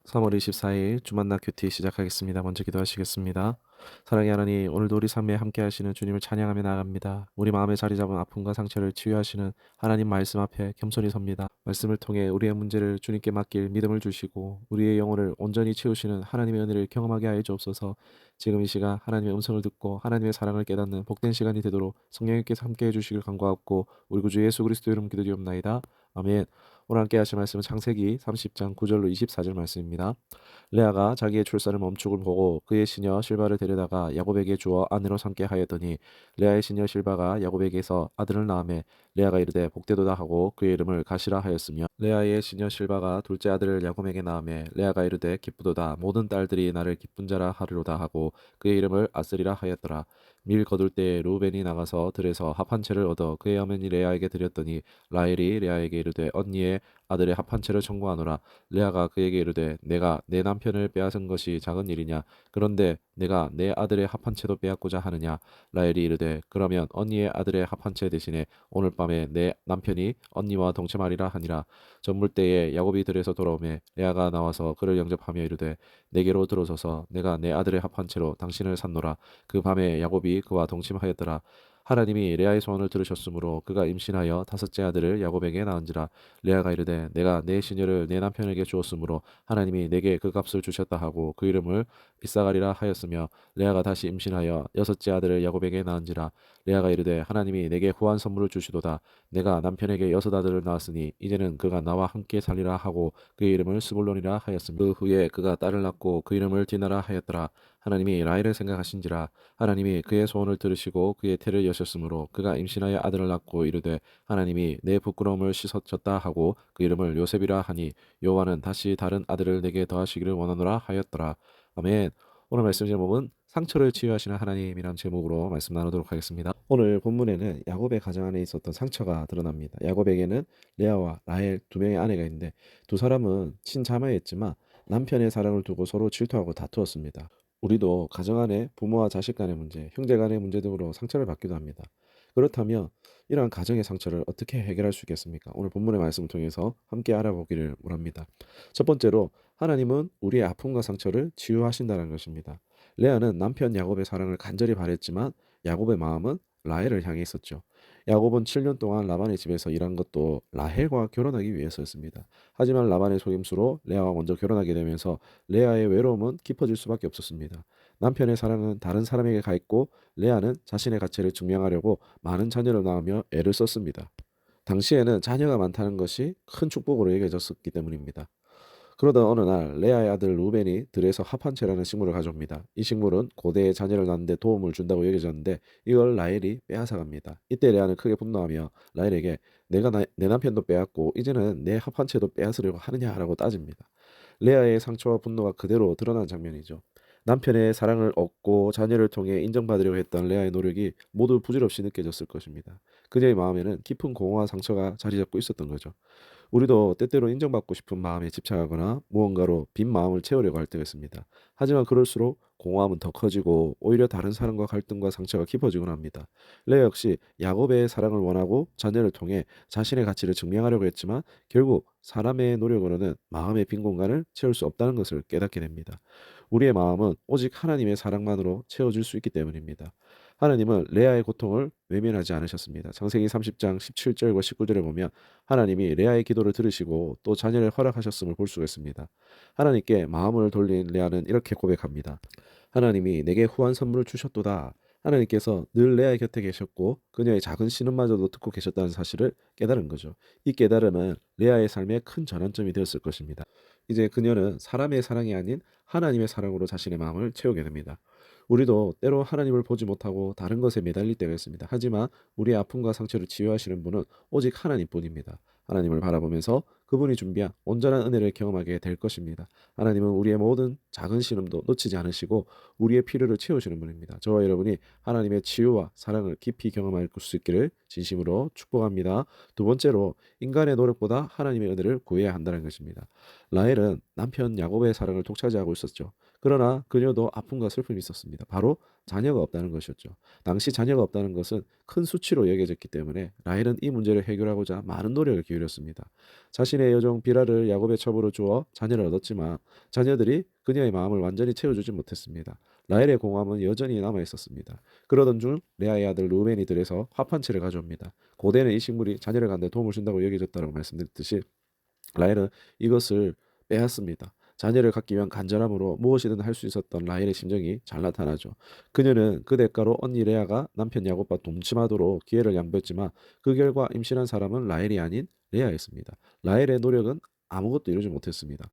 3월 24일 주만나 큐티 시작하겠습니다. 먼저 기도하시겠습니다. 사랑의 하나님, 오늘도 우리 삶에 함께 하시는 주님을 찬양하며 나아갑니다. 우리 마음에 자리 잡은 아픔과 상처를 치유하시는 하나님 말씀 앞에 겸손히 섭니다. 말씀을 통해 우리의 문제를 주님께 맡길 믿음을 주시고 우리의 영혼을 온전히 채우시는 하나님의 은혜를 경험하게 하여 주옵소서. 지금 이 시간 하나님의 음성을 듣고 하나님의 사랑을 깨닫는 복된 시간이 되도록 성령님께서 함께해 주시길 간구하옵고 우리 구주 예수 그리스도 이름 기도드리옵나이다. 아멘. 오늘 함께 하실 말씀은 창세기 30장 9절로 24절 말씀입니다. 레아가 자기의 출산을 멈추고 보고 그의 시녀 실바를 데려다가 야곱에게 주어 아내로 삼게 하였더니 레아의 시녀 실바가 야곱에게서 아들을 낳음에 레아가 이르되 복되도다 하고 그의 이름을 가시라 하였으며 레아의 시녀 실바가 둘째 아들을 야곱에게 낳음에 레아가 이르되 기쁘도다 모든 딸들이 나를 기쁜 자라 하리로다 하고 그의 이름을 아스리라 하였더라. 밀 거둘 때에 루벤이 나가서 들에서 합 한 채를 얻어 그의 어머니 레아에게 드렸더니 라헬이 레아에게 이르되 언니의 아들의 합 한 채를 청구하노라. 레아가 그에게 이르되 내가 내 남편을 빼앗은 것이 작은 일이냐? 그런데 내가 내 아들의 합 한 채도 빼앗고자 하느냐? 라헬이 이르되 그러면 언니의 아들의 합 한 채 대신에 오늘 밤에 내 남편이 언니와 동침하리라 하니라. 저물 때에 야곱이 들에서 돌아오매 레아가 나와서 그를 영접하며 이르되 내게로 들어서서 내가 내 아들의 합 한 채로 당신을 샀노라. 그 밤에 야곱이 그와 동침하였더라. 하나님이 레아의 소원을 들으셨으므로 그가 임신하여 다섯째 아들을 야곱에게 낳은지라. 레아가 이르되 내가 내 시녀를 내 남편에게 주었으므로 하나님이 내게 그 값을 주셨다 하고 그 이름을 이사가리라 하였으며 레아가 다시 임신하여 여섯째 아들을 야곱에게 낳은지라. 레아가 이르되 하나님이 내게 후한 선물을 주시도다. 내가 남편에게 여섯 아들을 낳았으니 이제는 그가 나와 함께 살리라 하고 그의 이름을 스불론이라 하였으며 그 후에 그가 딸을 낳고 그 이름을 디나라 하였더라. 하나님이 라헬을 생각하신지라. 하나님이 그의 소원을 들으시고 그의 태를 여셨으므로 그가 임신하여 아들을 낳고 이르되 하나님이 내 부끄러움을 씻어졌다 하고 그 이름을 요셉이라 하니 여호와는 다시 다른 아들을 내게 더하시기를 원하노라 하였더라. 아멘. 오늘 말씀 제목은 상처를 치유하시는 하나님이란 제목으로 말씀 나누도록 하겠습니다. 오늘 본문에는 야곱의 가정 안에 있었던 상처가 드러납니다. 야곱에게는 레아와 라헬 두 명의 아내가 있는데 두 사람은 친자매였지만 남편의 사랑을 두고 서로 질투하고 다투었습니다. 우리도 가정 안에 부모와 자식 간의 문제, 형제 간의 문제 등으로 상처를 받기도 합니다. 그렇다면 이러한 가정의 상처를 어떻게 해결할 수 있겠습니까? 오늘 본문의 말씀을 통해서 함께 알아보기를 원합니다. 첫 번째로 하나님은 우리의 아픔과 상처를 치유하신다는 것입니다. 레아는 남편 야곱의 사랑을 간절히 바랬지만 야곱의 마음은 라헬을 향해 있었죠. 야곱은 7년 동안 라반의 집에서 일한 것도 라헬과 결혼하기 위해서였습니다. 하지만 라반의 속임수로 레아와 먼저 결혼하게 되면서 레아의 외로움은 깊어질 수밖에 없었습니다. 남편의 사랑은 다른 사람에게 가 있고 레아는 자신의 가치를 증명하려고 많은 자녀를 낳으며 애를 썼습니다. 당시에는 자녀가 많다는 것이 큰 축복으로 여겨졌었기 때문입니다. 그러던 어느 날 레아의 아들 루벤이 들에서 합한채라는 식물을 가져옵니다. 이 식물은 고대에 자녀를 낳는데 도움을 준다고 여겨졌는데 이걸 라헬이 빼앗아갑니다. 이때 레아는 크게 분노하며 라헬에게 내가 내 남편도 빼앗고 이제는 내 합한채도 빼앗으려고 하느냐라고 따집니다. 레아의 상처와 분노가 그대로 드러난 장면이죠. 남편의 사랑을 얻고 자녀를 통해 인정받으려고 했던 레아의 노력이 모두 부질없이 느껴졌을 것입니다. 그녀의 마음에는 깊은 공허와 상처가 자리 잡고 있었던 거죠. 우리도 때때로 인정받고 싶은 마음에 집착하거나 무언가로 빈 마음을 채우려고 할 때가 있습니다. 하지만 그럴수록 공허함은 더 커지고 오히려 다른 사람과 갈등과 상처가 깊어지곤 합니다. 레아 역시 야곱의 사랑을 원하고 자녀를 통해 자신의 가치를 증명하려고 했지만 결국 사람의 노력으로는 마음의 빈 공간을 채울 수 없다는 것을 깨닫게 됩니다. 우리의 마음은 오직 하나님의 사랑만으로 채워질 수 있기 때문입니다. 하나님은 레아의 고통을 외면하지 않으셨습니다. 창세기 30장 17절과 19절에 보면 하나님이 레아의 기도를 들으시고 또 자녀를 허락하셨음을 볼 수가 있습니다. 하나님께 마음을 돌린 레아는 이렇게 고백합니다. 하나님이 내게 후한 선물을 주셨도다. 하나님께서 늘 레아의 곁에 계셨고 그녀의 작은 신음마저도 듣고 계셨다는 사실을 깨달은 거죠. 이 깨달음은 레아의 삶에 큰 전환점이 되었을 것입니다. 이제 그녀는 사람의 사랑이 아닌 하나님의 사랑으로 자신의 마음을 채우게 됩니다. 우리도 때로 하나님을 보지 못하고 다른 것에 매달릴 때가 있습니다. 하지만 우리의 아픔과 상처를 치유하시는 분은 오직 하나님뿐입니다. 하나님을 바라보면서 그분이 준비한 온전한 은혜를 경험하게 될 것입니다. 하나님은 우리의 모든 작은 신음도 놓치지 않으시고 우리의 필요를 채우시는 분입니다. 저와 여러분이 하나님의 치유와 사랑을 깊이 경험할 수 있기를 진심으로 축복합니다. 두 번째로 인간의 노력보다 하나님의 은혜를 구해야 한다는 것입니다. 라헬은 남편 야곱의 사랑을 독차지하고 있었죠. 그러나 그녀도 아픔과 슬픔이 있었습니다. 바로 자녀가 없다는 것이었죠. 당시 자녀가 없다는 것은 큰 수치로 여겨졌기 때문에 라헬은 이 문제를 해결하고자 많은 노력을 기울였습니다. 자신의 여종 비라를 야곱의 첩으로 주어 자녀를 얻었지만 자녀들이 그녀의 마음을 완전히 채워주지 못했습니다. 라헬의 공함은 여전히 남아 있었습니다. 그러던 중 레아의 아들 루벤이 들에서 화판치를 가져옵니다. 고대는 이 식물이 자녀를 갖는 데 도움을 준다고 여겨졌다고 말씀드렸듯이 라헬은 이것을 빼앗습니다. 자녀를 갖기 위한 간절함으로 무엇이든 할 수 있었던 라헬의 심정이 잘 나타나죠. 그녀는 그 대가로 언니 레아가 남편 야곱과 동침하도록 기회를 양보했지만 그 결과 임신한 사람은 라헬이 아닌 레아였습니다. 라헬의 노력은 아무것도 이루지 못했습니다.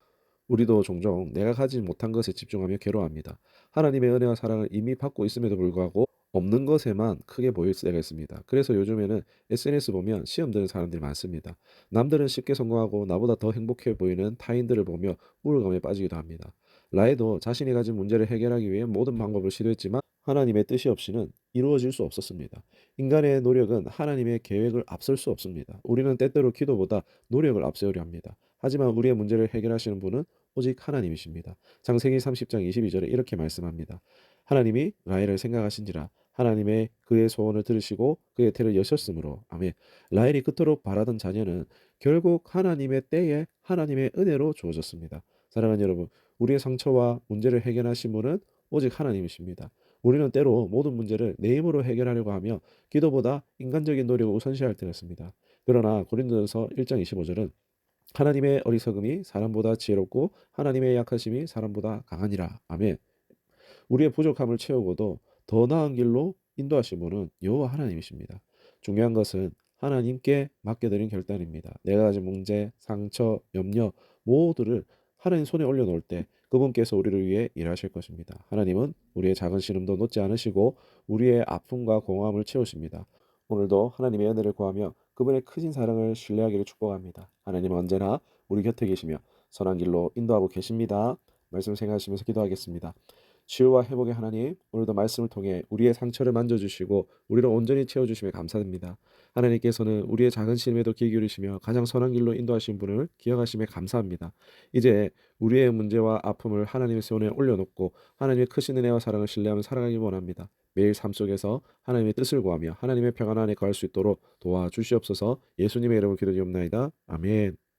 우리도 종종 내가 가지 못한 것에 집중하며 괴로워합니다. 하나님의 은혜와 사랑을 이미 받고 있음에도 불구하고 없는 것에만 크게 보일 때가 있습니다. 그래서 요즘에는 SNS 보면 시험 드는 사람들이 많습니다. 남들은 쉽게 성공하고 나보다 더 행복해 보이는 타인들을 보며 우울감에 빠지기도 합니다. 라에도 자신이 가진 문제를 해결하기 위해 모든 방법을 시도했지만 하나님의 뜻이 없이는 이루어질 수 없었습니다. 인간의 노력은 하나님의 계획을 앞설 수 없습니다. 우리는 때때로 기도보다 노력을 앞세우려 합니다. 하지만 우리의 문제를 해결하시는 분은 오직 하나님이십니다. 창세기 30장 22절에 이렇게 말씀합니다. 하나님이 라헬을 생각하신지라 하나님의 그의 소원을 들으시고 그의 태를 여셨으므로 아멘. 라헬이 그토록 바라던 자녀는 결국 하나님의 때에 하나님의 은혜로 주어졌습니다. 사랑하는 여러분, 우리의 상처와 문제를 해결하신 분은 오직 하나님이십니다. 우리는 때로 모든 문제를 내 힘으로 해결하려고 하며 기도보다 인간적인 노력을 우선시할 때가 있습니다. 그러나 고린도전서 1장 25절은 하나님의 어리석음이 사람보다 지혜롭고 하나님의 약하심이 사람보다 강하니라. 아멘. 우리의 부족함을 채우고도 더 나은 길로 인도하신 분은 여호와 하나님이십니다. 중요한 것은 하나님께 맡겨드린 결단입니다. 내가 가진 문제, 상처, 염려 모두를 하나님 손에 올려놓을 때 그분께서 우리를 위해 일하실 것입니다. 하나님은 우리의 작은 신음도 놓지 않으시고 우리의 아픔과 공허함을 채우십니다. 오늘도 하나님의 은혜를 구하며 그분의 크신 사랑을 신뢰하기를 축복합니다. 하나님은 언제나 우리 곁에 계시며 선한 길로 인도하고 계십니다. 말씀 생각하시면서 기도하겠습니다. 치유와 회복의 하나님, 오늘도 말씀을 통해 우리의 상처를 만져주시고 우리를 온전히 채워주심에 감사드립니다. 하나님께서는 우리의 작은 신임에도 귀 기울이시며 가장 선한 길로 인도하신 분을 기억하심에 감사합니다. 이제 우리의 문제와 아픔을 하나님의 손에 올려놓고 하나님의 크신 은혜와 사랑을 신뢰하며 살아가기 원합니다. 매일 삶 속에서 하나님의 뜻을 구하며 하나님의 평안 안에 거할 수 있도록 도와주시옵소서. 예수님의 이름으로 기도드리옵나이다. 아멘.